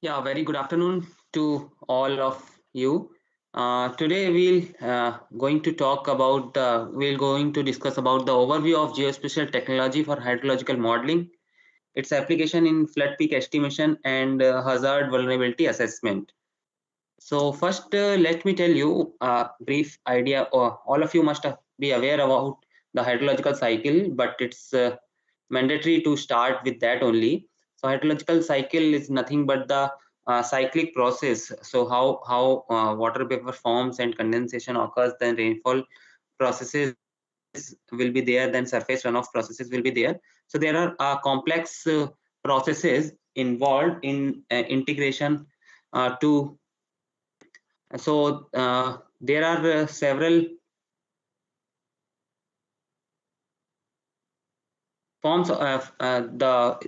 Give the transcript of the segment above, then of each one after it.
Yeah, very good afternoon to all of you. Today we're going to discuss about the overview of geospatial technology for hydrological modeling, its application in flood peak estimation and hazard vulnerability assessment. So first, let me tell you a brief idea. All of you must be aware about the hydrological cycle, but it's mandatory to start with that only. So hydrological cycle is nothing but the cyclic process. So how water vapor forms and condensation occurs, then rainfall processes will be there, then surface runoff processes will be there. So there are complex processes involved in integration to there are several forms of the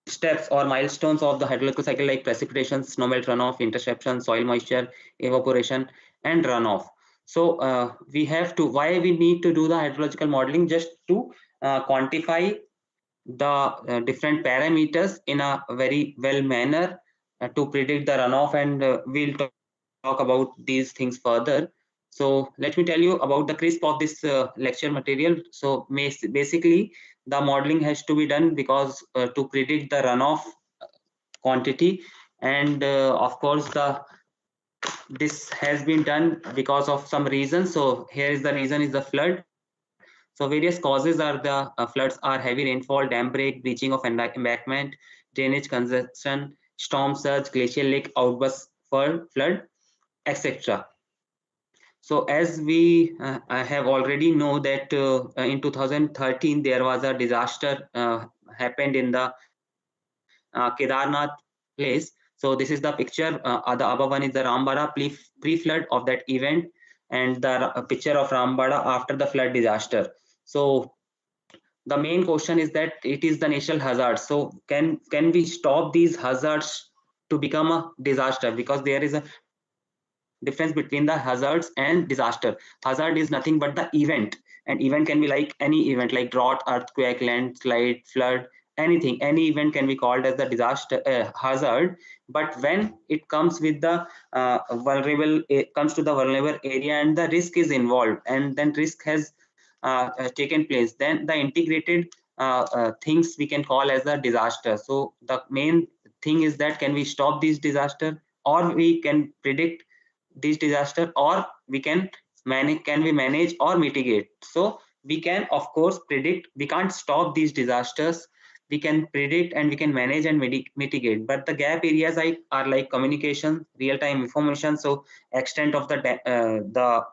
steps or milestones of the hydrological cycle, like precipitation, snowmelt runoff, interception, soil moisture, evaporation, and runoff. So we have to, why we need to do the hydrological modeling? Just to quantify the different parameters in a very well manner to predict the runoff, and we'll talk about these things further. So let me tell you about the crisp of this lecture material. So basically the modeling has to be done because to predict the runoff quantity, and of course the this has been done because of some reason. So here is the reason is the flood. So various causes are the floods are heavy rainfall, dam break, breaching of embankment, drainage congestion, storm surge, glacial lake outburst, flood, etc. So as we I have already know that in 2013 there was a disaster happened in the Kedarnath place. So this is the picture. The above one is the Rambada pre-flood of that event, and the picture of Rambada after the flood disaster. So the main question is that it is the natural hazard. So can we stop these hazards to become a disaster? Because there is a difference between the hazards and disaster. Hazard is nothing but the event, and event can be like any event, like drought, earthquake, landslide, flood, anything. Any event can be called as the disaster hazard. But when it comes with the comes to the vulnerable area and the risk is involved, and then risk has taken place, then the integrated things we can call as a disaster. So the main thing is that can we stop these disaster, or we can predict these disaster, or we can manage, can we manage or mitigate? So we can of course predict. We can't stop these disasters. We can predict and we can manage and mitigate, but the gap areas are like communication, real-time information. So extent of the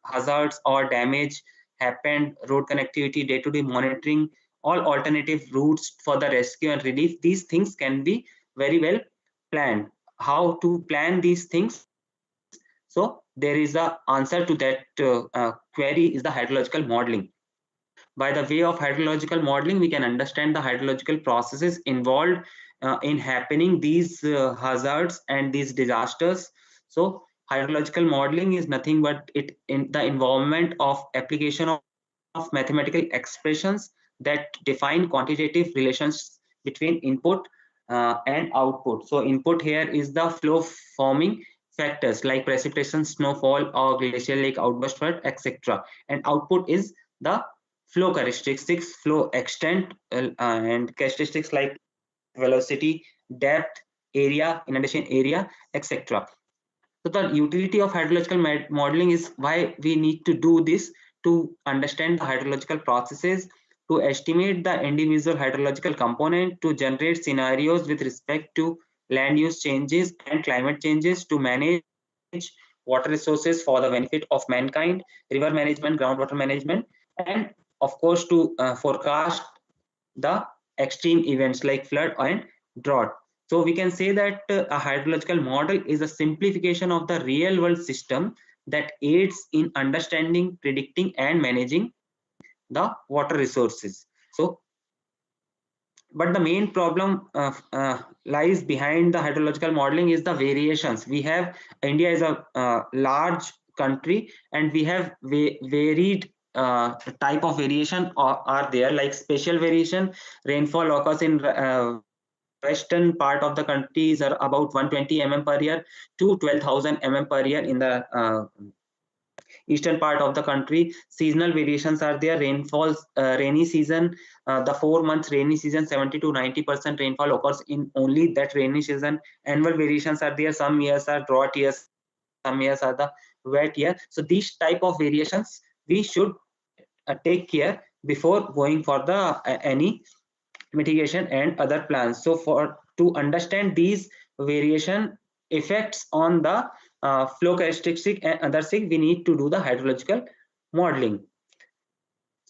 hazards or damage happened, road connectivity, day-to-day monitoring, all alternative routes for the rescue and relief. These things can be very well planned. How to plan these things? So there is a answer to that query is the hydrological modeling. By the way of hydrological modeling, we can understand the hydrological processes involved in happening these hazards and these disasters. So hydrological modeling is nothing but it in the involvement of application of mathematical expressions that define quantitative relations between input and output. So input here is the flow forming factors like precipitation, snowfall, or glacial lake outburst flood, etc. And output is the flow characteristics, flow extent, and characteristics like velocity, depth, area, inundation area, etc. So the utility of hydrological modeling is why we need to do this: to understand the hydrological processes, to estimate the individual hydrological component, to generate scenarios with respect to land use changes and climate changes, to manage water resources for the benefit of mankind, river management, groundwater management, and of course to forecast the extreme events like flood and drought. So we can say that a hydrological model is a simplification of the real world system that aids in understanding, predicting, and managing the water resources. So but the main problem lies behind the hydrological modeling is the variations. We have, India is a large country, and we have varied type of variation are there, like spatial variation. Rainfall occurs in western part of the country is about 120 mm per year to 12,000 mm per year. In the eastern part of the country, seasonal variations are there. Rainfalls, rainy season, the 4 months rainy season, 70 to 90% rainfall occurs in only that rainy season. Annual variations are there. Some years are drought years, some years are the wet year. So these type of variations we should take care before going for the any mitigation and other plans. So for to understand these variation effects on the flow characteristic and other things, we need to do the hydrological modeling.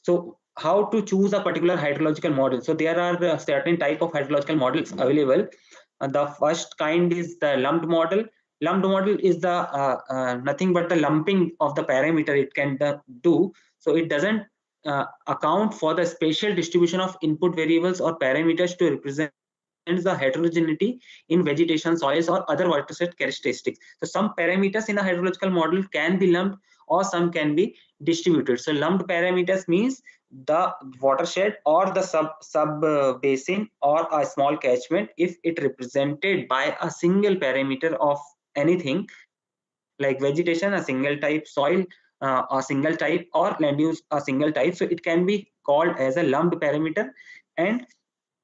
So how to choose a particular hydrological model? So there are certain type of hydrological models available. The first kind is the lumped model. Lumped model is the nothing but the lumping of the parameter it can do. So it doesn't account for the spatial distribution of input variables or parameters to represent the heterogeneity in vegetation, soils, or other watershed characteristics. So some parameters in a hydrological model can be lumped or some can be distributed. So lumped parameters means the watershed or the sub basin or a small catchment, if it represented by a single parameter of anything like vegetation, a single type, soil, a single type, or land use, a single type. So it can be called as a lumped parameter. And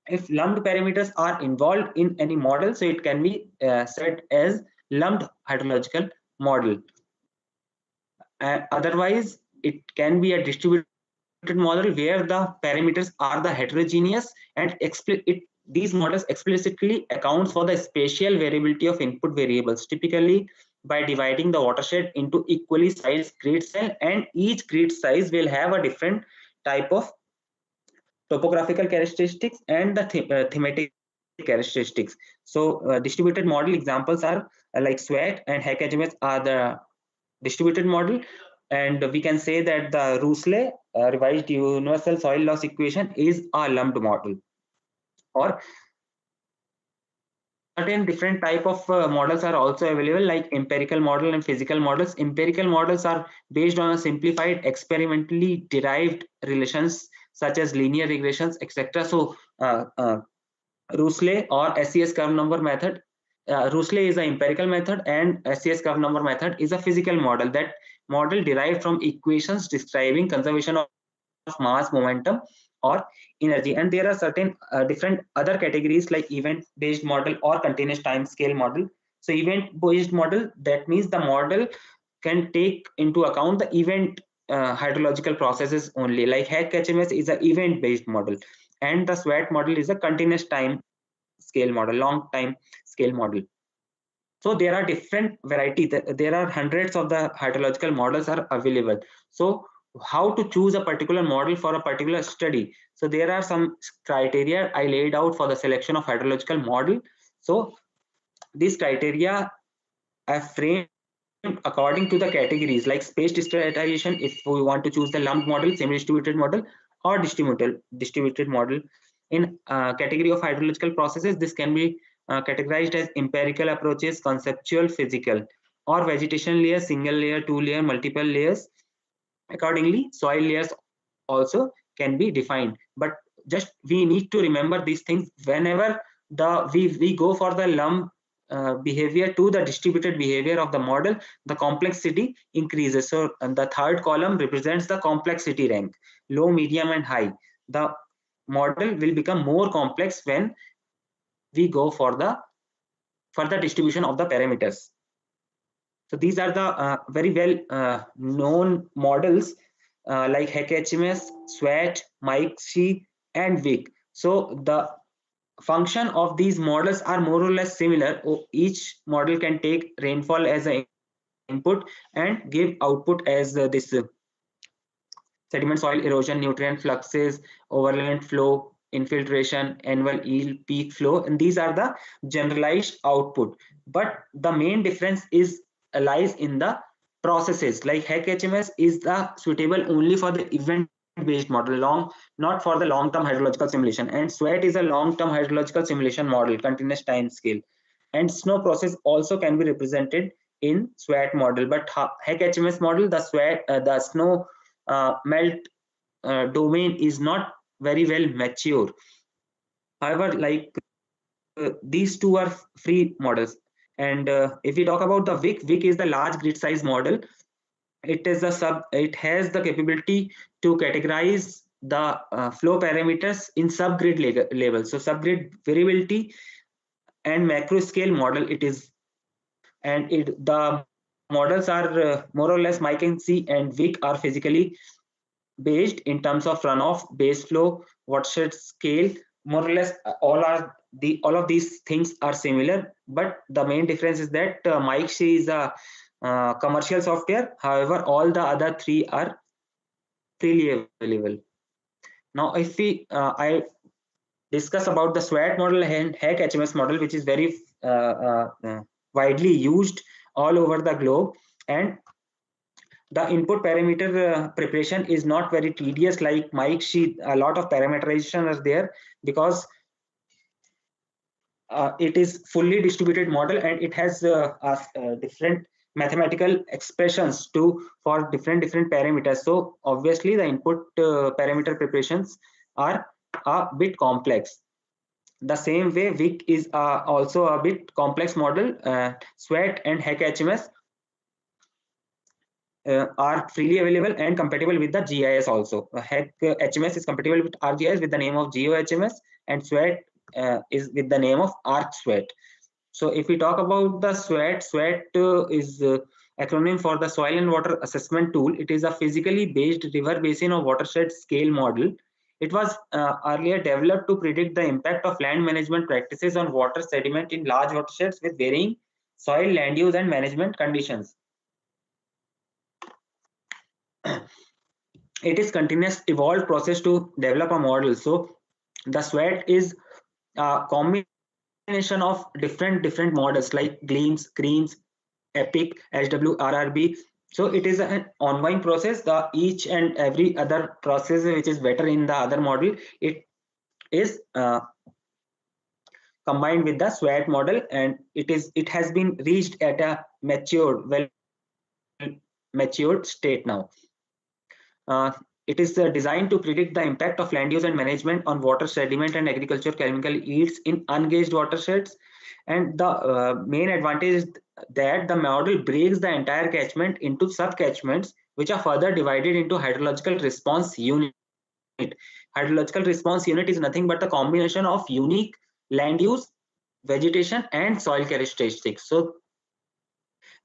if lumped parameters are involved in any model, so it can be said as lumped hydrological model. Otherwise, it can be a distributed model where the parameters are the heterogeneous, and these models explicitly accounts for the spatial variability of input variables, typically by dividing the watershed into equally sized grid cell, and each grid size will have a different type of topographical characteristics and the thematic characteristics. So distributed model examples are like SWAT and HEC-HMS are the distributed model, and we can say that the Rusle revised universal soil loss equation is a lumped model. Or certain different type of models are also available, like empirical model and physical models. Empirical models are based on a simplified experimentally derived relations such as linear regressions, etc. So Rusle or SES curve number method, Rusle is an empirical method and SES curve number method is a physical model. That model derived from equations describing conservation of mass, momentum, or energy. And there are certain different other categories like event based model or continuous time scale model. So event based model, that means the model can take into account the event hydrological processes only. Like HEC-HMS is an event based model, and the SWAT model is a continuous time scale model, long time scale model. So there are different variety. There are hundreds of the hydrological models are available. So how to choose a particular model for a particular study? So there are some criteria I laid out for the selection of hydrological model. So these criteria are framed according to the categories like space discretization, if we want to choose the lumped model, semi-distributed model, or distributed model. In category of hydrological processes, this can be categorized as empirical approaches, conceptual, physical, or vegetation layer, single layer, two layer, multiple layers. Accordingly, soil layers also can be defined, but just we need to remember these things whenever we go for the lump behavior to the distributed behavior of the model, the complexity increases. So and the third column represents the complexity rank, low, medium, and high. The model will become more complex when we go for the distribution of the parameters. So these are the very well known models like HEC-HMS, SWAT, MIXI, and WIC. So the function of these models are more or less similar. Each model can take rainfall as an input and give output as this sediment, soil erosion, nutrient fluxes, overland flow, infiltration, annual yield, peak flow, and these are the generalized output. But the main difference is lies in the processes. Like HEC-HMS is the suitable only for the event based model, not for the long term hydrological simulation, and SWAT is a long term hydrological simulation model, continuous time scale. And snow process also can be represented in SWAT model, but HEC-HMS model, the the snow melt domain is not very well mature. However, like these two are free models. And if we talk about the WIC is the large grid size model. It is it has the capability to categorize the flow parameters in subgrid level. So subgrid variability and macro scale model it is, and the models are more or less McKinsey and WIC are physically based in terms of runoff, base flow, watershed scale. More or less, all of these things are similar, but the main difference is that McKinsey is a commercial software. However, all the other three are freely available. Now, if we I discuss about the SWAT model and HEC-HMS model, which is very widely used all over the globe, and the input parameter preparation is not very tedious like McKinsey. A lot of parameterization are there because it is fully distributed model, and it has different mathematical expressions for different parameters. So obviously the input parameter preparations are a bit complex. The same way WIC is also a bit complex model. SWAT and HEC-HMS are freely available and compatible with the GIS also. HEC-HMS is compatible with ArcGIS with the name of GeoHMS, and SWAT is with the name of ArcSWAT. So if we talk about the SWAT is acronym for the Soil and Water Assessment Tool. It is a physically based river basin or watershed scale model. It was earlier developed to predict the impact of land management practices on water sediment in large watersheds with varying soil, land use, and management conditions. It is continuous evolved process to develop a model. So the SWAT is a combination of different models like GLEAMS, CREAMS, EPIC, HWRRB. So it is an ongoing process. The each and every other process which is better in the other model, it is combined with the SWAT model, and it has been reached at a matured state now. It is designed to predict the impact of land use and management on water, sediment, and agricultural chemical yields in ungauged watersheds. And the main advantage is that the model breaks the entire catchment into sub-catchments, which are further divided into hydrological response unit. Hydrological response unit is nothing but a combination of unique land use, vegetation, and soil characteristics. So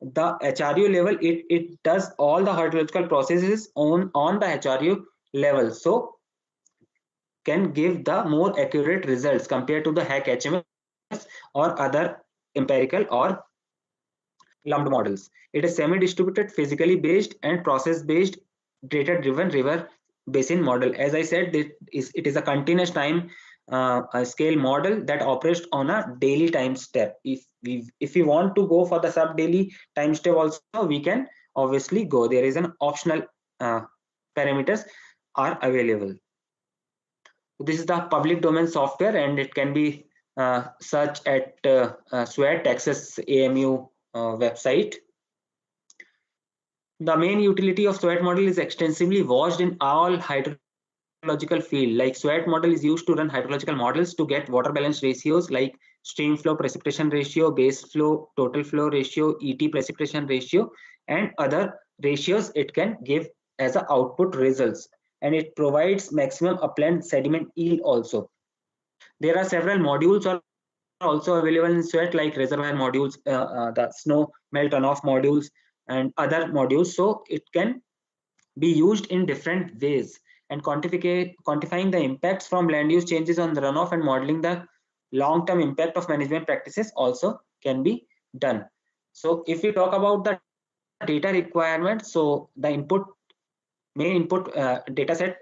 the HRU level, it does all the hydrological processes on the HRU level, so can give the more accurate results compared to the HEC-HMS or other empirical or lumped models. It is semi-distributed, physically based, and process-based, data-driven river basin model. As I said, it is a continuous time scale model that operates on a daily time step. If we want to go for the sub daily time step also, we can obviously go. There is an optional parameters are available. This is the public domain software, and it can be searched at SWAT Texas AMU website. The main utility of SWAT model is extensively watched in all hydrological field. Like SWAT model is used to run hydrological models to get water balance ratios like stream flow precipitation ratio, base flow total flow ratio, ET precipitation ratio, and other ratios it can give as a output results. And it provides maximum upland sediment yield also. There are several modules are also available in SWAT, like reservoir modules, the snow melt runoff modules, and other modules. So it can be used in different ways, and quantifying the impacts from land use changes on the runoff and modeling the long-term impact of management practices also can be done. So if we talk about the data requirements, so the main input data set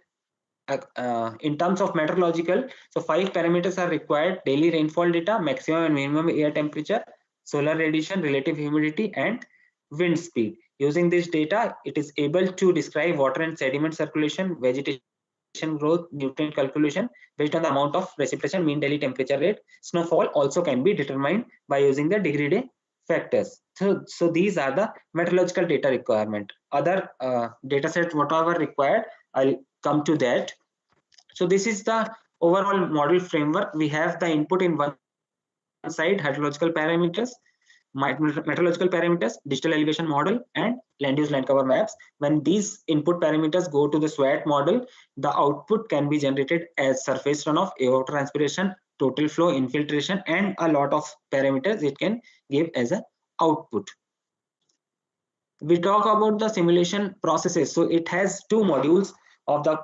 in terms of meteorological, so 5 parameters are required: daily rainfall data, maximum and minimum air temperature, solar radiation, relative humidity, and wind speed. Using this data, it is able to describe water and sediment circulation, vegetation growth, nutrient calculation based on the amount of precipitation, mean daily temperature rate. Snowfall also can be determined by using the degree day factors. So these are the meteorological data requirement. Other data sets, whatever required, I'll come to that. So this is the overall model framework. We have the input in one side hydrological parameters, meteorological parameters, digital elevation model, and land use land cover maps. When these input parameters go to the SWAT model, the output can be generated as surface runoff, evapotranspiration, total flow, infiltration, and a lot of parameters it can give as an output. We talk about the simulation processes. So it has two modules of the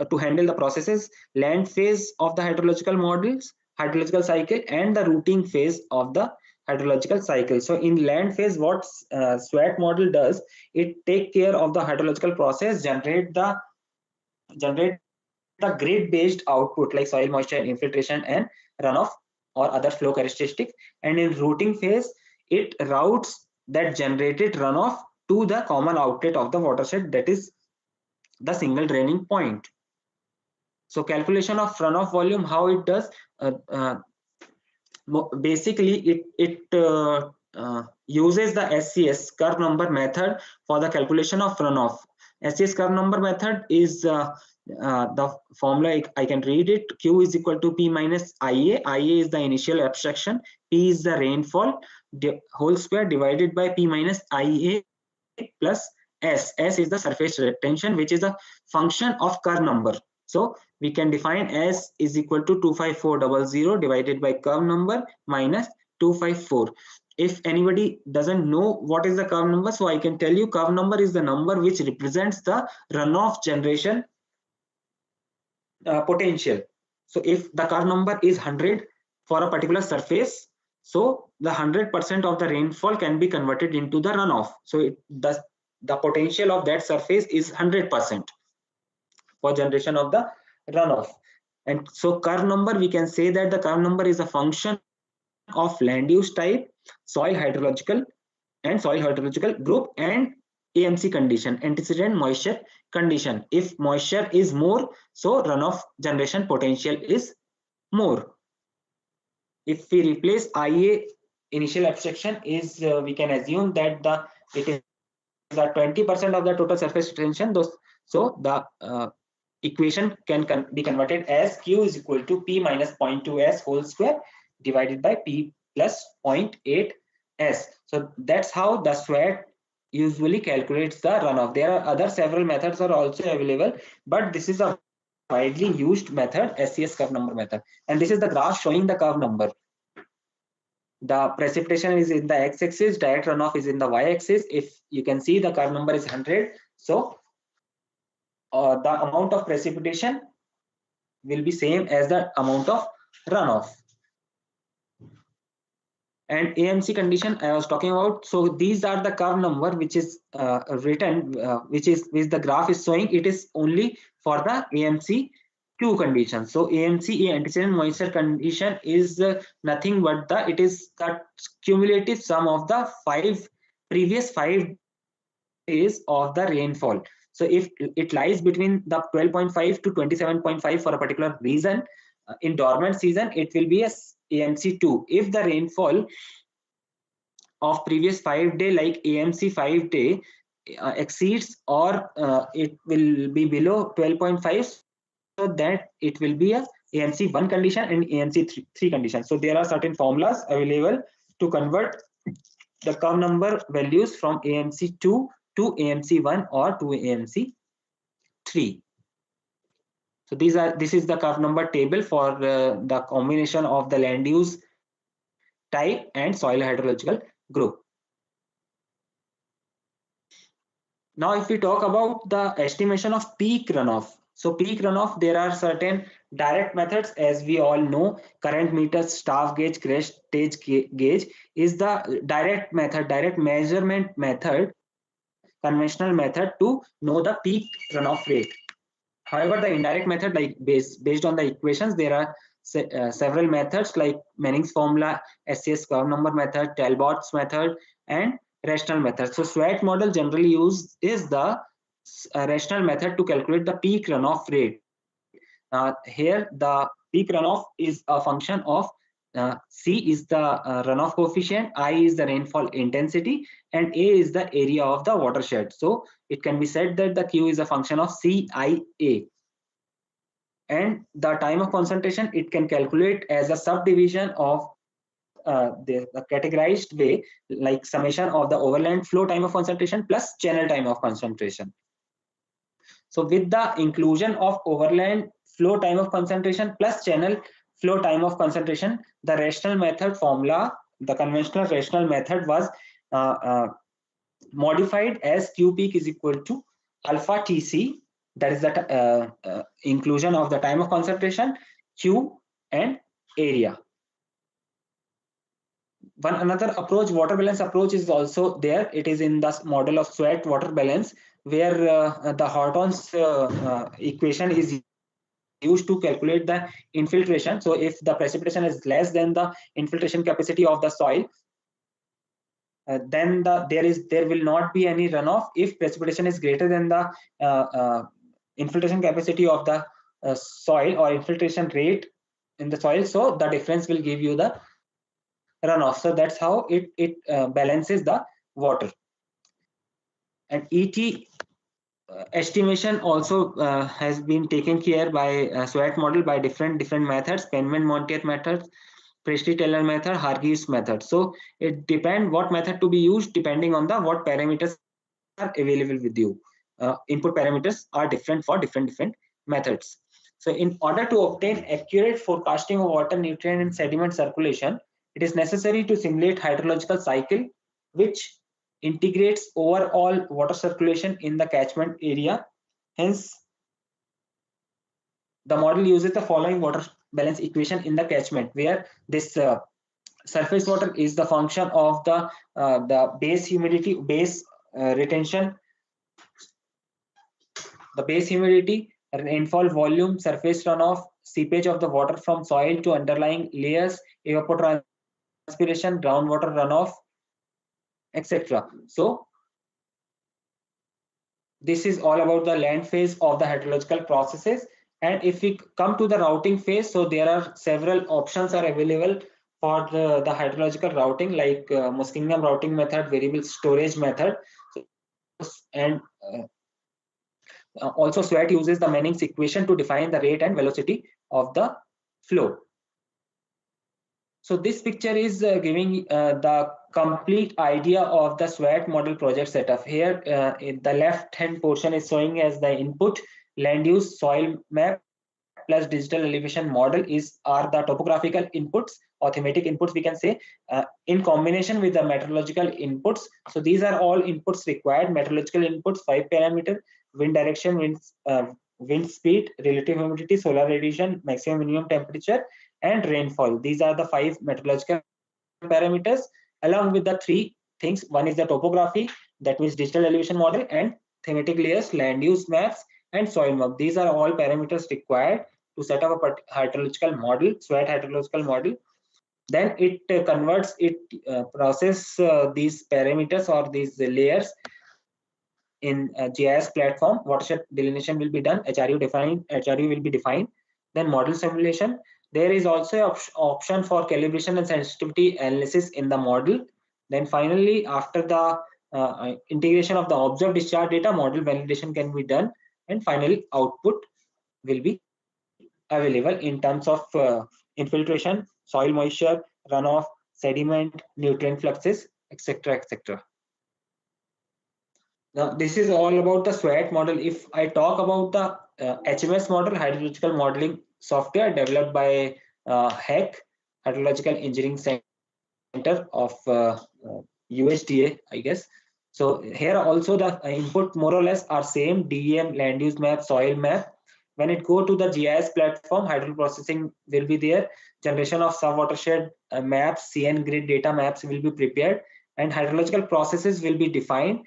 to handle the processes: land phase of the hydrological models, hydrological cycle, and the routing phase of the hydrological cycle. So in land phase, what SWAT model does, it take care of the hydrological process, generate the grid based output like soil moisture, infiltration, and runoff or other flow characteristics. And in routing phase, it routes that generated runoff to the common outlet of the watershed, that is the single draining point. So calculation of runoff volume, how it does, basically it uses the SCS curve number method for the calculation of runoff. SCS curve number method is the formula, I can read it. Q is equal to P minus IA. IA is the initial abstraction. P is the rainfall whole square divided by P minus IA plus S. S is the surface retention, which is a function of curve number. So we can define S is equal to 25400 divided by curve number minus 254. If anybody doesn't know what is the curve number, so I can tell you curve number is the number which represents the runoff generation potential. So if the curve number is 100 for a particular surface, so the 100% of the rainfall can be converted into the runoff. So the potential of that surface is 100% for generation of the runoff. And so curve number, we can say that the curve number is a function of land use type, soil hydrological group, and AMC condition, antecedent moisture condition. If moisture is more, so runoff generation potential is more. If we replace IA initial abstraction is, we can assume that it is 20% of the total surface retention. So the equation can be converted as Q is equal to P minus 0.2 S whole square divided by P plus 0.8 S. So that's how the SWAT usually calculates the runoff. There are several methods are also available, but this is a widely used method, SCS curve number method. And this is the graph showing the curve number. The precipitation is in the x-axis, direct runoff is in the y-axis. If you can see, the curve number is 100. So the amount of precipitation will be same as the amount of runoff. And AMC condition I was talking about. So these are the curve number which is written, which the graph is showing. It is only for the AMC Q condition. So AMC, antecedent moisture condition, is nothing but it is the cumulative sum of the previous 5 days of the rainfall. So if it lies between the 12.5 to 27.5 for a particular region, in dormant season, it will be a AMC2. If the rainfall of previous 5 day, like AMC 5 day, exceeds or it will be below 12.5, so that it will be a AMC 1 condition and AMC 3 condition. So there are certain formulas available to convert the curve number values from AMC 2 to AMC 1 or to AMC 3. So this is the curve number table for the combination of the land use type and soil hydrological group. Now if we talk about the estimation of peak runoff. So peak runoff, there are certain direct methods, as we all know. Current meters, staff gauge, crest stage gauge is the direct measurement method, conventional method to know the peak runoff rate. However, the indirect method, like based on the equations, there are several methods like Manning's formula, SCS curve number method, Talbot's method, and rational method. So SWAT model generally used is the rational method to calculate the peak runoff rate. Here the peak runoff is a function of C is the runoff coefficient, I is the rainfall intensity, and A is the area of the watershed. So it can be said that the Q is a function of CIA. And the time of concentration, it can calculate as a subdivision of the categorized way, like summation of the overland flow time of concentration plus channel time of concentration. So with the inclusion of overland flow time of concentration plus channel flow time of concentration, the rational method formula, the conventional rational method was modified as Q peak is equal to alpha TC, that is the inclusion of the time of concentration, Q, and area. One another approach, water balance approach, is also there. It is in the model of SWAT water balance, where the Horton's equation is used to calculate the infiltration. So if the precipitation is less than the infiltration capacity of the soil, then there will not be any runoff. If precipitation is greater than the infiltration capacity of the soil or infiltration rate in the soil, so the difference will give you the runoff. So that's how it balances the water. And ET estimation also has been taken care by SWAT model by different methods: Penman-Montier methods, Presti-Taylor method, Hargreaves method. So it depends what method to be used depending on the what parameters are available with you. Input parameters are different for different methods. So in order to obtain accurate forecasting of water, nutrient, and sediment circulation, it is necessary to simulate hydrological cycle, which integrates overall water circulation in the catchment area. Hence, the model uses the following water balance equation in the catchment, where this surface water is the function of the base humidity, base retention, the base humidity, rainfall volume, surface runoff, seepage of the water from soil to underlying layers, evapotranspiration, groundwater runoff, etc. So this is all about the land phase of the hydrological processes. And if we come to the routing phase, so there are several options are available for the hydrological routing, like Muskingum routing method, variable storage method, and also SWAT uses the Manning's equation to define the rate and velocity of the flow. So this picture is giving the complete idea of the SWAT model project setup. Here in the left hand portion is showing as the input, land use, soil map plus digital elevation model are the topographical inputs or thematic inputs, we can say, in combination with the meteorological inputs. So these are all inputs required. Meteorological inputs, 5 parameters: wind direction, wind speed, relative humidity, solar radiation, maximum minimum temperature, and rainfall. These are the 5 meteorological parameters, along with the 3 things. One is the topography, that means digital elevation model, and thematic layers, land use maps, and soil map. These are all parameters required to set up a hydrological model, SWAT hydrological model. Then it converts it, process these parameters or these layers in a GIS platform. Watershed delineation will be done, HRU will be defined, then model simulation. There is also an option for calibration and sensitivity analysis in the model. Then finally, after the integration of the observed discharge data, model validation can be done, and finally output will be available in terms of infiltration, soil moisture, runoff, sediment, nutrient fluxes, etc., etc. Now, this is all about the SWAT model. If I talk about the HMS model, hydrological modeling software developed by HEC, Hydrological Engineering Center of USDA, I guess. So here also the input more or less are same: DEM, land use map, soil map. When it go to the GIS platform, hydro processing will be there. Generation of sub-watershed maps, CN grid data maps will be prepared, and hydrological processes will be defined.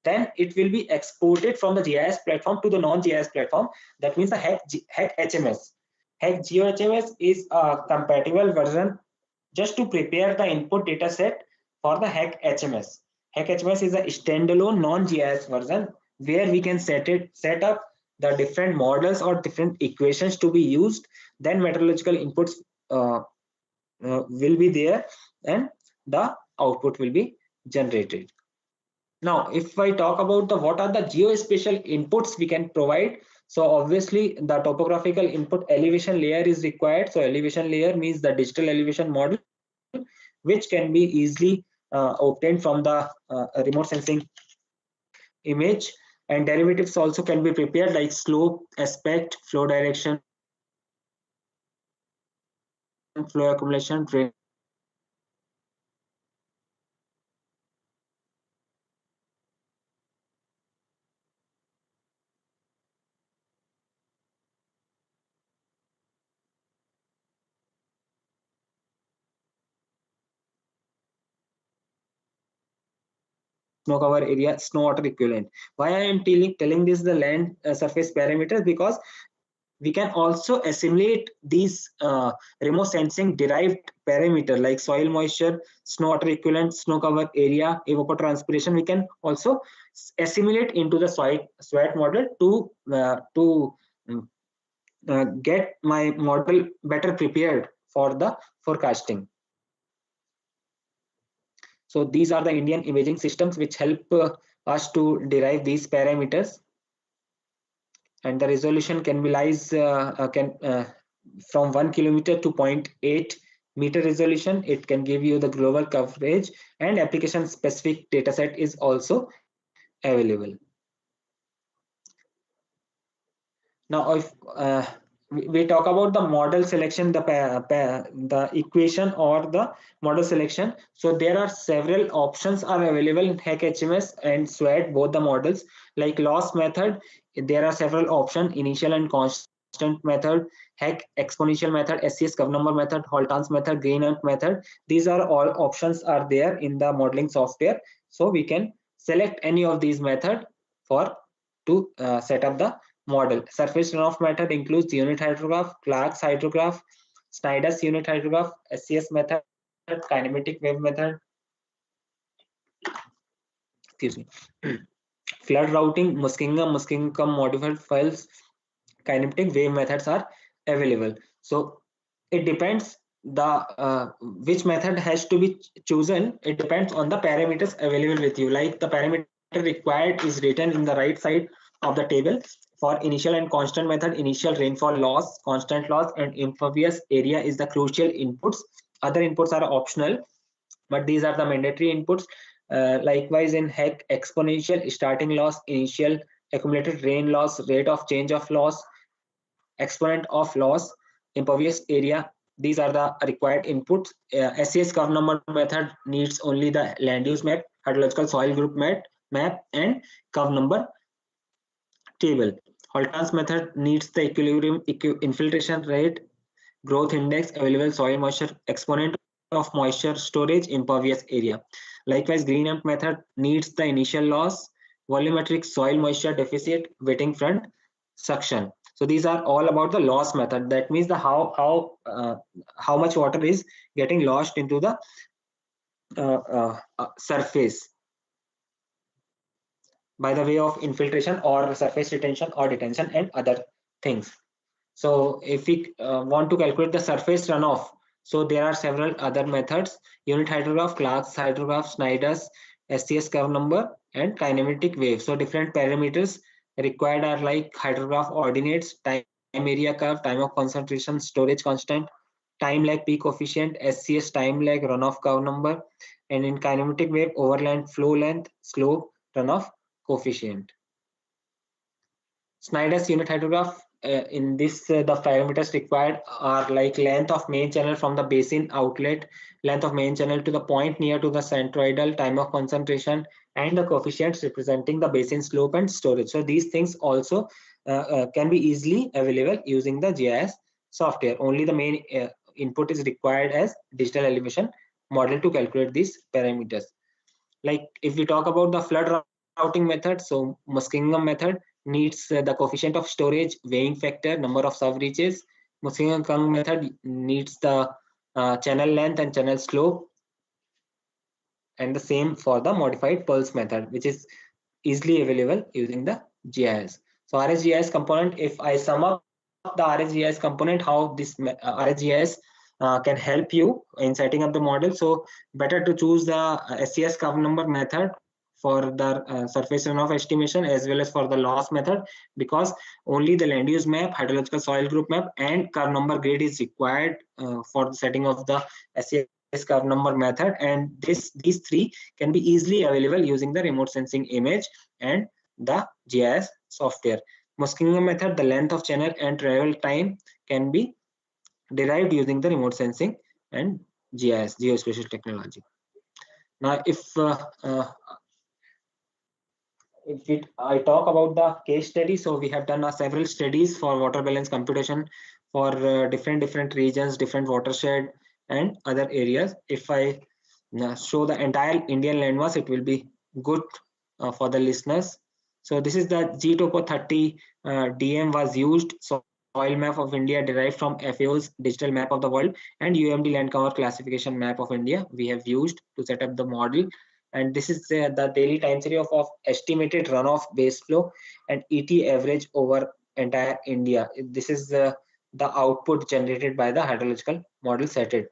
Then it will be exported from the GIS platform to the non-GIS platform. That means the HEC-HMS. HEC-HMS is a compatible version just to prepare the input data set for the HEC-HMS. HEC-HMS is a standalone non-GIS version where we can set up the different models or different equations to be used. Then meteorological inputs will be there, and the output will be generated. Now, if I talk about what are the geospatial inputs we can provide, so obviously the topographical input elevation layer is required. So elevation layer means the digital elevation model. which can be easily obtained from the remote sensing image. And derivatives also can be prepared, like slope, aspect, flow direction, flow accumulation, drain. Snow cover area, snow water equivalent. Why I am telling this the land surface parameters? Because we can also assimilate these remote sensing derived parameter like soil moisture, snow water equivalent, snow cover area, evapotranspiration. We can also assimilate into the SWAT model to get my model better prepared for the forecasting. So these are the Indian imaging systems which help us to derive these parameters, and the resolution can be from 1 kilometer to 0.8 meter resolution. It can give you the global coverage, and application specific dataset is also available. Now, if we talk about the model selection, the equation or the model selection. So there are several options are available in HEC-HMS and SWAT, both the models. Like loss method, there are several options: initial and constant method, HEC exponential method, SCS curve number method, Holtan's method, Green-Amp method. These are all options are there in the modeling software. So we can select any of these method for to set up the model. Surface runoff method includes unit hydrograph, Clark's hydrograph, Snyder's unit hydrograph, SCS method, kinematic wave method. Excuse me. Flood routing, Muskingum modified files, kinematic wave methods are available. So it depends the which method has to be chosen. It depends on the parameters available with you. Like the parameter required is written in the right side of the table. For initial and constant method, initial rainfall loss, constant loss, and impervious area is the crucial inputs. Other inputs are optional, but these are the mandatory inputs. Likewise, in HEC, exponential starting loss, initial accumulated rain loss, rate of change of loss, exponent of loss, impervious area. These are the required inputs. SCS curve number method needs only the land use map, hydrological soil group map, and curve number table. Holtan's method needs the equilibrium infiltration rate, growth index, available soil moisture, exponent of moisture storage, impervious area. Likewise, Green-Amp method needs the initial loss, volumetric soil moisture deficit, wetting front, suction. So these are all about the loss method. That means the how much water is getting lost into the surface by the way of infiltration or surface retention or detention and other things. So if we want to calculate the surface runoff, so there are several other methods: unit hydrograph, Clark's hydrograph, Snyder's, SCS curve number, and kinematic wave. So different parameters required are like hydrograph ordinates, time area curve, time of concentration, storage constant, time lag peak coefficient, SCS time lag, runoff curve number, and in kinematic wave, overland flow length, slope, runoff coefficient. Snyder's unit hydrograph, in this the parameters required are like length of main channel from the basin outlet, length of main channel to the point near to the centroidal, time of concentration, and the coefficients representing the basin slope and storage. So these things also can be easily available using the GIS software. Only the main input is required as digital elevation model to calculate these parameters. Like if we talk about the flood routing method, so Muskingum method needs the coefficient of storage, weighing factor, number of sub-reaches. Muskingum method needs the channel length and channel slope, and the same for the modified pulse method, which is easily available using the GIS. So RSGIS component, if I sum up the RSGIS component, how this RSGIS can help you in setting up the model. So better to choose the SCS curve number method for the surface runoff estimation as well as for the loss method, because only the land use map, hydrological soil group map, and curve number grid is required for the setting of the SCS curve number method, and these three can be easily available using the remote sensing image and the GIS software. Muskingum method, the length of channel and travel time can be derived using the remote sensing and GIS, geospatial technology. Now, I talk about the case study, so we have done several studies for water balance computation for different regions, different watershed, and other areas. If I show the entire Indian landmass, it will be good for the listeners. So this is the GTOPO 30 DM was used. Soil map of India derived from FAO's digital map of the world, and UMD land cover classification map of India we have used to set up the model. And this is the daily time series of estimated runoff base flow and ET average over entire India. This is the output generated by the hydrological model set it.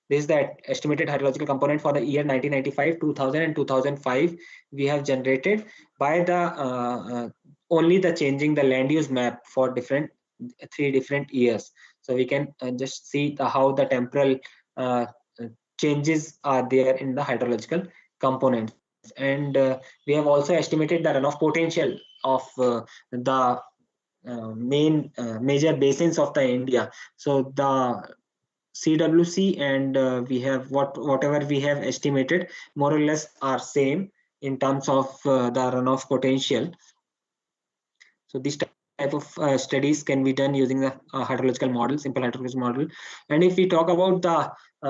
This is the estimated hydrological component for the year 1995, 2000, and 2005. We have generated by the only the changing the land use map for three different years. So we can just see how the temporal changes are there in the hydrological components. And we have also estimated the runoff potential of the major basins of the India. So the CWC and we have whatever we have estimated more or less are same in terms of the runoff potential. So this type of studies can be done using the hydrological model, simple hydrological model. And if we talk about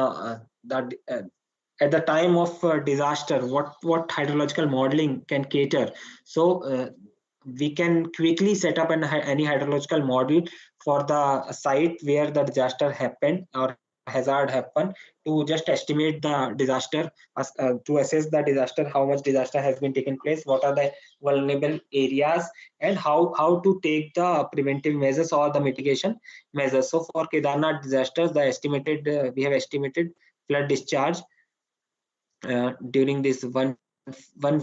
at the time of disaster, what hydrological modeling can cater. So we can quickly set up any hydrological model for the site where the disaster happened or hazard happened, to just estimate the disaster, to assess the disaster, how much disaster has been taken place, what are the vulnerable areas, and how to take the preventive measures or the mitigation measures. So for Kedarnath disasters, the estimated we have estimated flood discharge during this one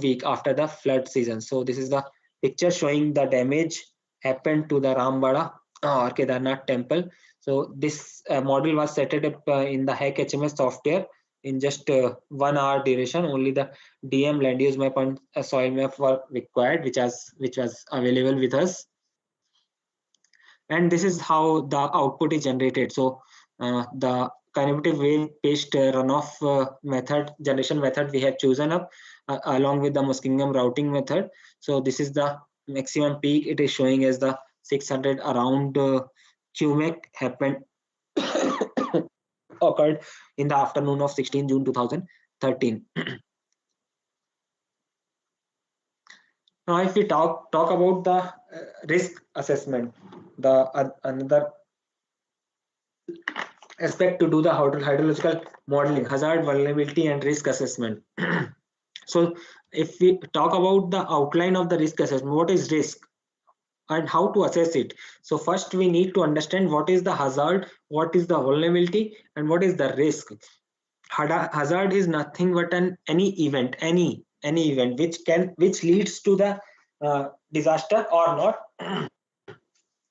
week after the flood season. So this is the picture showing the damage happened to the Rambada or Kedarnath temple. So this model was set up in the HEC-HMS software in just 1 hour duration. Only the DM land use map and soil map were required, which was available with us. And this is how the output is generated. So the kinematic wave based runoff generation method we have chosen up along with the Muskingum routing method. So this is the maximum peak. It is showing as the 600 around QMAC happened occurred in the afternoon of 16 June 2013. Now, if we talk about the risk assessment, another aspect to do the hydrological modeling, hazard, vulnerability, and risk assessment. So if we talk about the outline of the risk assessment, what is risk and how to assess it? So first we need to understand what is the hazard, what is the vulnerability, and what is the risk. Hazard is nothing but any event which leads to the disaster or not.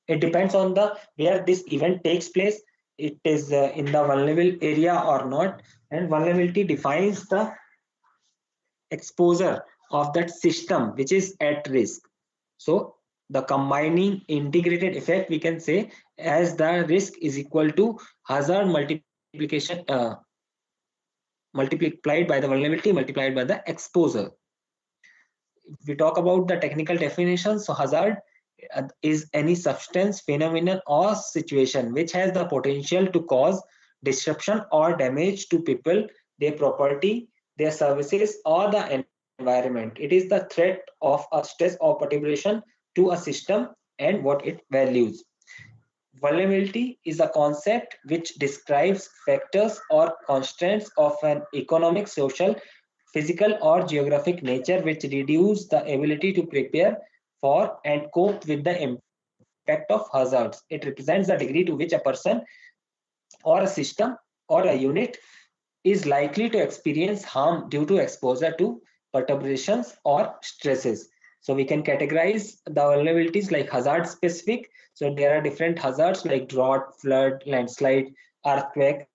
It depends on where this event takes place. It is in the vulnerable area or not, and vulnerability defines the exposure of that system which is at risk. So the combining integrated effect, we can say, as the risk is equal to hazard multiplication multiplied by the vulnerability multiplied by the exposure. If we talk about the technical definition, so hazard is any substance, phenomenon, or situation which has the potential to cause disruption or damage to people, their property, their services, or the environment. It is the threat of a stress or perturbation to a system and what it values. Vulnerability is a concept which describes factors or constraints of an economic, social, physical, or geographic nature which reduce the ability to prepare for and cope with the impact of hazards. It represents the degree to which a person or a system or a unit is likely to experience harm due to exposure to perturbations or stresses. So we can categorize the vulnerabilities like hazard specific. So there are different hazards like drought, flood, landslide, earthquake,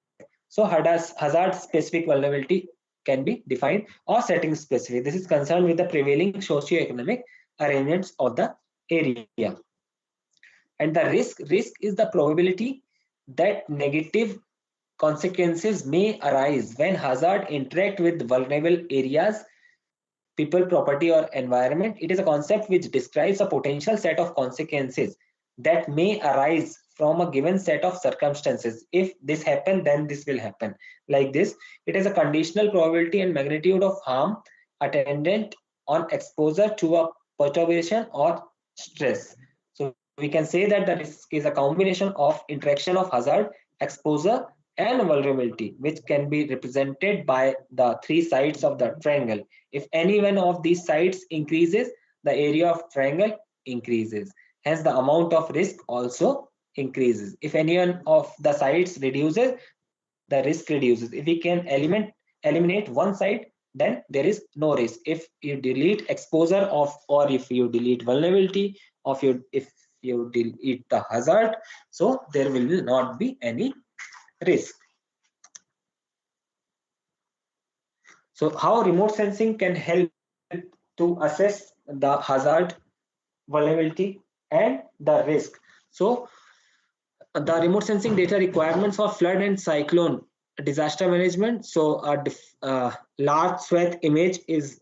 So hazard specific vulnerability can be defined or setting specific. This is concerned with the prevailing socio-economic arrangements of the area. And the risk is the probability that negative consequences may arise when hazard interact with vulnerable areas, people, property, or environment. It is a concept which describes a potential set of consequences that may arise from a given set of circumstances. If this happen, then this will happen. Like this, it is a conditional probability and magnitude of harm attendant on exposure to a perturbation or stress. So we can say that the risk is a combination of interaction of hazard, exposure, and vulnerability, which can be represented by the three sides of the triangle. If any one of these sides increases, the area of triangle increases. Hence, the amount of risk also increases. If any one of the sides reduces, the risk reduces. If we can eliminate one side, then there is no risk. If you delete exposure of, or if you delete vulnerability of your, if you delete the hazard, so there will not be any risk. So how remote sensing can help to assess the hazard, vulnerability, and the risk. So the remote sensing data requirements for flood and cyclone disaster management. So a large swath image is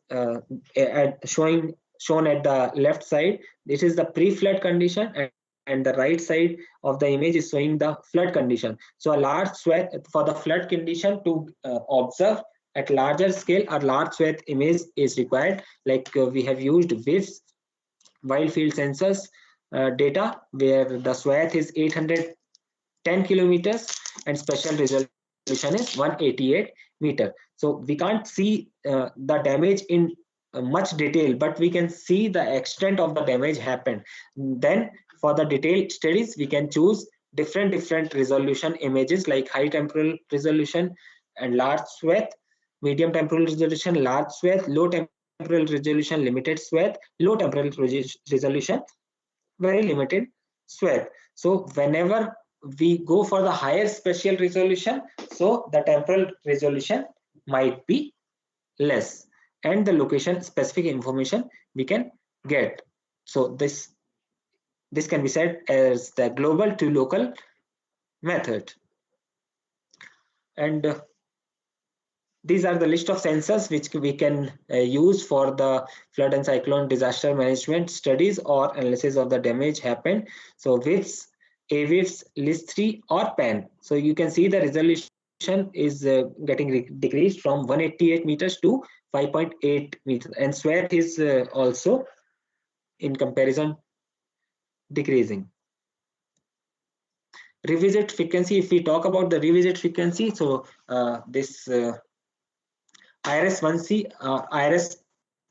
shown at the left side. This is the pre-flood condition, and the right side of the image is showing the flood condition. So a large swath for the flood condition to observe at larger scale, a large swath image is required. Like we have used WIFs, wild field sensors data, where the swath is 810 kilometers and special resolution is 188 meter. So we can't see the damage in much detail, but we can see the extent of the damage happened. Then for the detailed studies, we can choose different resolution images, like high temporal resolution and large swath, medium temporal resolution, large swath, low temporal resolution, limited swath, low temporal resolution, very limited swath. So whenever we go for the higher spatial resolution, so the temporal resolution might be less, and the location specific information we can get. So this can be said as the global to local method. And these are the list of sensors which we can use for the flood and cyclone disaster management studies or analysis of the damage happened. So WIFs, AWIFs, LIS3, or PAN. So you can see the resolution is getting decreased from 188 meters to 5.8 meters, and swath is also in comparison decreasing. Revisit frequency, if we talk about the revisit frequency, so this IIRS 1C, IIRS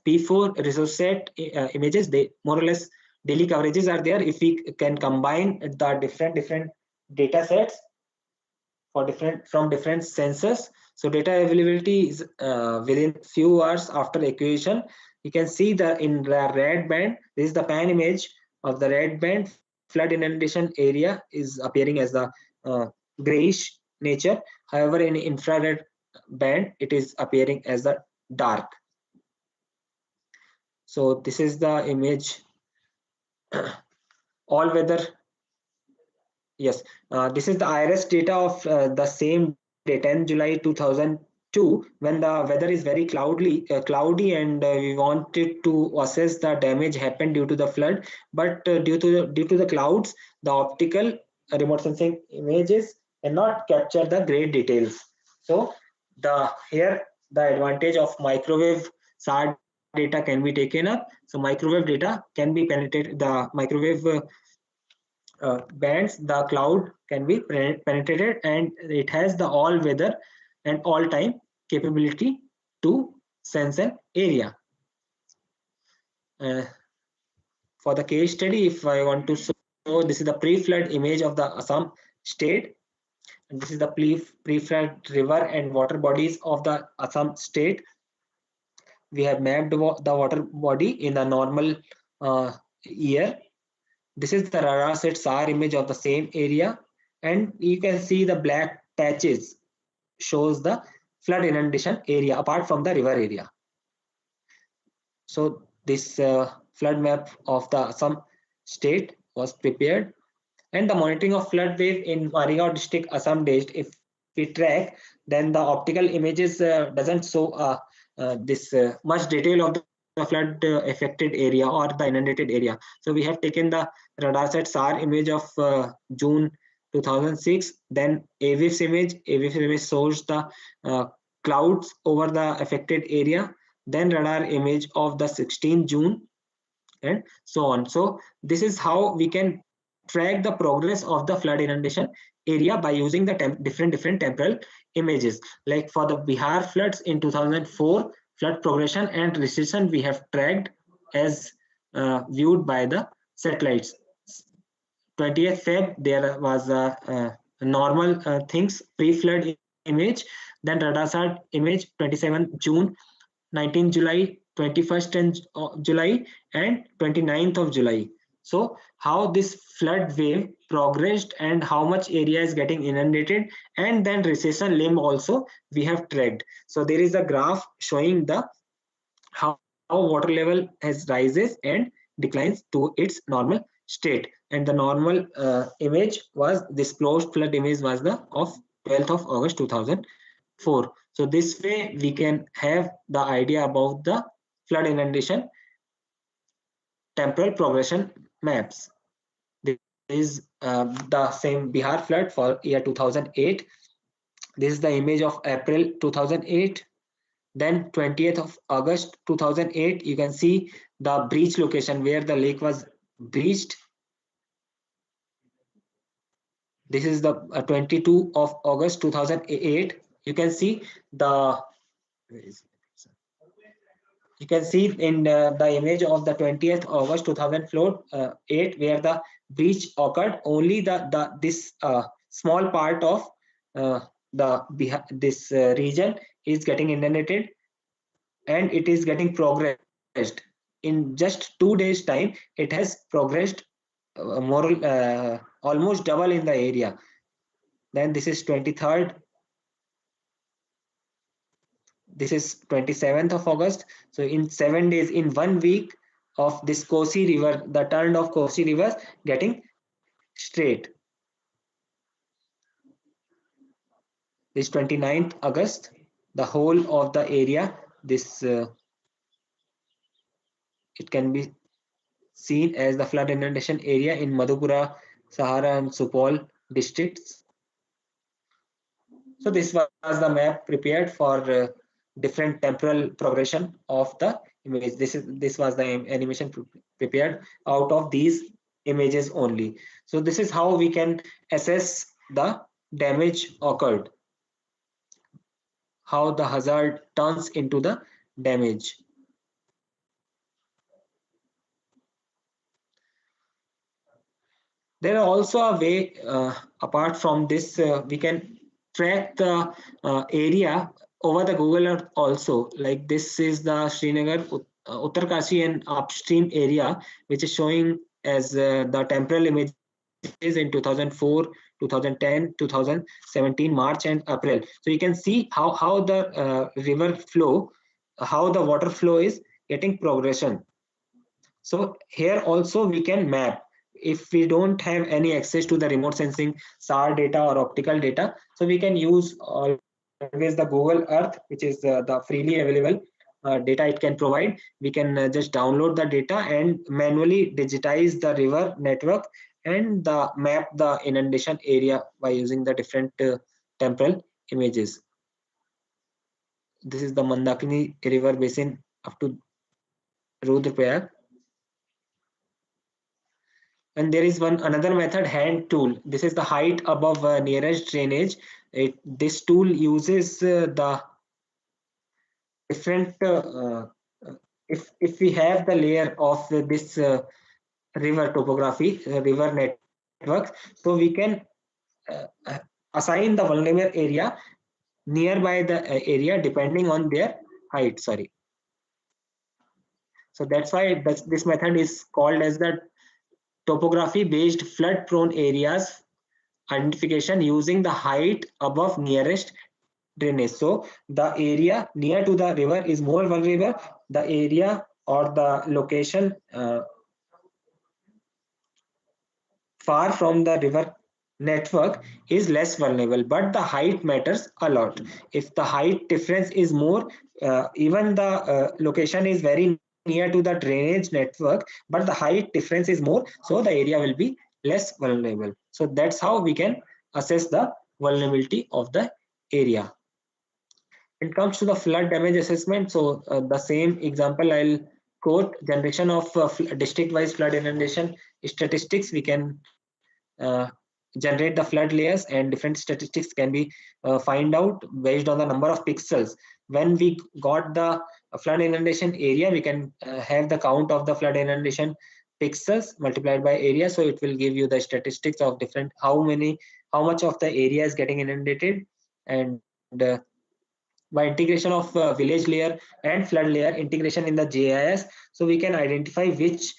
P4 resource set images, they more or less daily coverages are there. If we can combine the different data sets for from different sensors, so data availability is within few hours after acquisition. You can see the in the red band, this is the pan image of the red band. Flood inundation area is appearing as the grayish nature. However, in infrared band, it is appearing as the dark. So this is the image. All weather. Yes, this is the IIRS data of the same day, 10 July 2002, when the weather is very cloudy, and we wanted to assess the damage happened due to the flood. But due to the clouds, the optical remote sensing images cannot capture the great details. So here the advantage of microwave SAR data can be taken up. So microwave data can be penetrated. The microwave bands, the cloud can be penetrated, and it has the all weather and all time capability to sense an area. For the case study, if I want to show, this is the pre-flood image of the Assam state, and this is the pre-flood river and water bodies of the Assam state. We have mapped the water body in a normal year. This is the radar set SAR image of the same area, and you can see the black patches shows the flood inundation area apart from the river area. So this flood map of the Assam state was prepared, and the monitoring of flood wave in Maregaon district, Assam based. If we track, then the optical images doesn't show this much detail of the flood affected area or the inundated area. So we have taken the RadarSat SAR image of June 2006, then AWIFS image. AWIFS image shows the clouds over the affected area, then radar image of the 16 June, and so on. So this is how we can track the progress of the flood inundation area by using the different temporal images. Like for the Bihar floods in 2004, flood progression and recession we have tracked as viewed by the satellites. 20th Feb there was a normal things pre-flood image, then RadarSat image 27 June, 19 July, 21st July, and 29th of July. So how this flood wave progressed and how much area is getting inundated, and then recession limb also we have tracked. So there is a graph showing the how water level has rises and declines to its normal state. And the normal image was this closed flood image was the of 12th of August 2004. So this way we can have the idea about the flood inundation temporal progression maps. This is the same Bihar flood for year 2008. This is the image of April 2008. Then 20th of August 2008, you can see the breach location where the lake was breached. This is the 22 of August 2008. You can see the in the image of the 20th August 2008 where the breach occurred. Only this small part of this region is getting inundated, and it is getting progressed. In just 2 days time, it has progressed almost double in the area. Then this is 23rd. This is 27th of August. So in 7 days, in 1 week of this Kosi River, the turn of Kosi River getting straight. This 29th August, the whole of the area, this it can be seen as the flood inundation area in Madhepura, Sahara and Supol districts. So this was the map prepared for different temporal progression of the image. This was the animation prepared out of these images only. So this is how we can assess the damage occurred, how the hazard turns into the damage. There are also a way apart from this, we can track the area over the Google Earth also. Like this is the Srinagar, Uttarkashi and upstream area, which is showing as the temporal images in 2004, 2010, 2017, March and April. So you can see how the river flow, how the water flow is getting progression. So here also we can map. If we don't have any access to the remote sensing SAR data or optical data, so we can use always the Google Earth, which is the freely available data it can provide. We can just download the data and manually digitize the river network and map the inundation area by using the different temporal images. This is the Mandakini river basin up to Rudraprayag. And there is another method, hand tool. This is the height above nearest drainage. This tool uses the different if we have the layer of this river topography, river networks, so we can assign the vulnerable area nearby the area depending on their height. Sorry. So that's why this method is called as the topography based flood prone areas identification using the height above nearest drainage. So the area near to the river is more vulnerable. The area or the location far from the river network is less vulnerable, but the height matters a lot. If the height difference is more, even the location is very near to the drainage network, but the height difference is more, so the area will be less vulnerable. So that's how we can assess the vulnerability of the area. When it comes to the flood damage assessment, so the same example I'll quote: generation of district-wise flood inundation statistics. We can generate the flood layers, and different statistics can be find out based on the number of pixels. When we got the flood inundation area, we can have the count of the flood inundation pixels multiplied by area, so it will give you the statistics of different how much of the area is getting inundated. And by integration of village layer and flood layer integration in the GIS, so we can identify which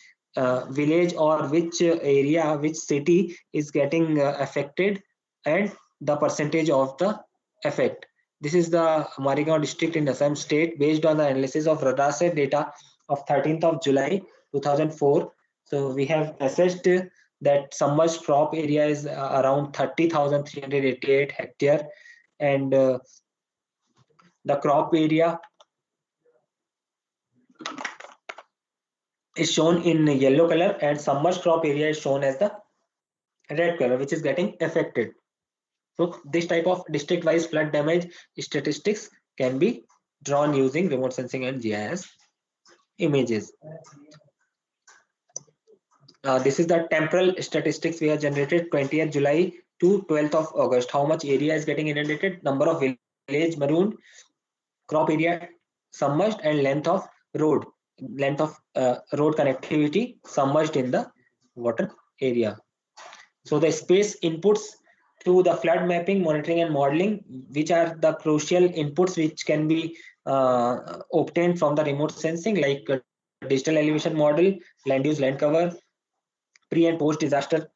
village or which area, which city is getting affected, and the percentage of the effect. This is the Marigaon district in Assam state, based on the analysis of radar set data of 13th of July 2004. So we have assessed that submerged crop area is around 30,388 hectare, and the crop area is shown in yellow color, and submerged crop area is shown as the red color, which is getting affected. So this type of district-wise flood damage statistics can be drawn using remote sensing and GIS images. This is the temporal statistics we have generated 20th July to 12th of August. How much area is getting inundated, number of village marooned, crop area submerged, and length of road connectivity submerged in the water area. So the space inputs to the flood mapping, monitoring, and modeling, which are the crucial inputs which can be obtained from the remote sensing, like digital elevation model, land use, land cover, pre and post disaster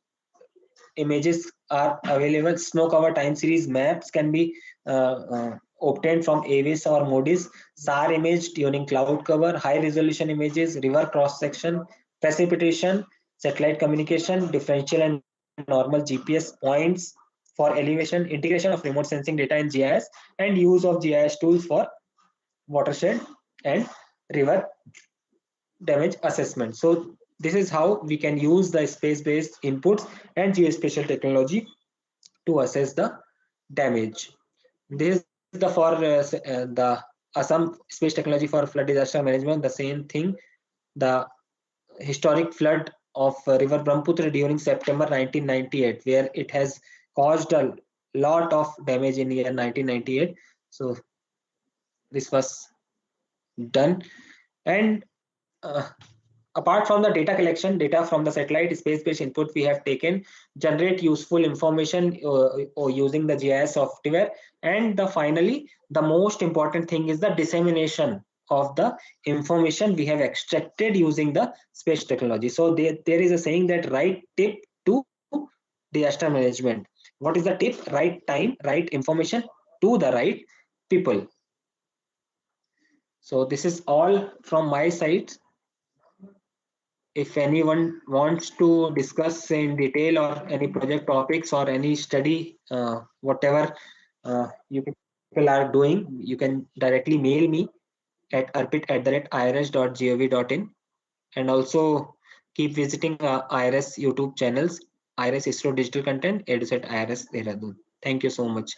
images are available. Snow cover time series maps can be obtained from AWIS or MODIS. SAR image tuning cloud cover, high resolution images, river cross section, precipitation, satellite communication, differential and normal GPS points for elevation, integration of remote sensing data in GIS, and use of GIS tools for watershed and river damage assessment. So this is how we can use the space-based inputs and geospatial technology to assess the damage. This is the for the Assam space technology for flood disaster management. The same thing, the historic flood of river Brahmaputra during September 1998, where it has caused a lot of damage in year 1998. So this was done. And apart from the data collection, data from the satellite space-based input we have taken generate useful information or using the GIS software. And finally, the most important thing is the dissemination of the information we have extracted using the space technology. So there is a saying that right tip to disaster management. What is the tip? Right time, right information to the right people. So this is all from my side. If anyone wants to discuss in detail or any project topics or any study, whatever you people are doing, you can directly mail me at arpit@irs.gov.in, and also keep visiting IRS YouTube channels, IRS ISRO Digital Content, EduSet IRS Dehradun. Thank you so much.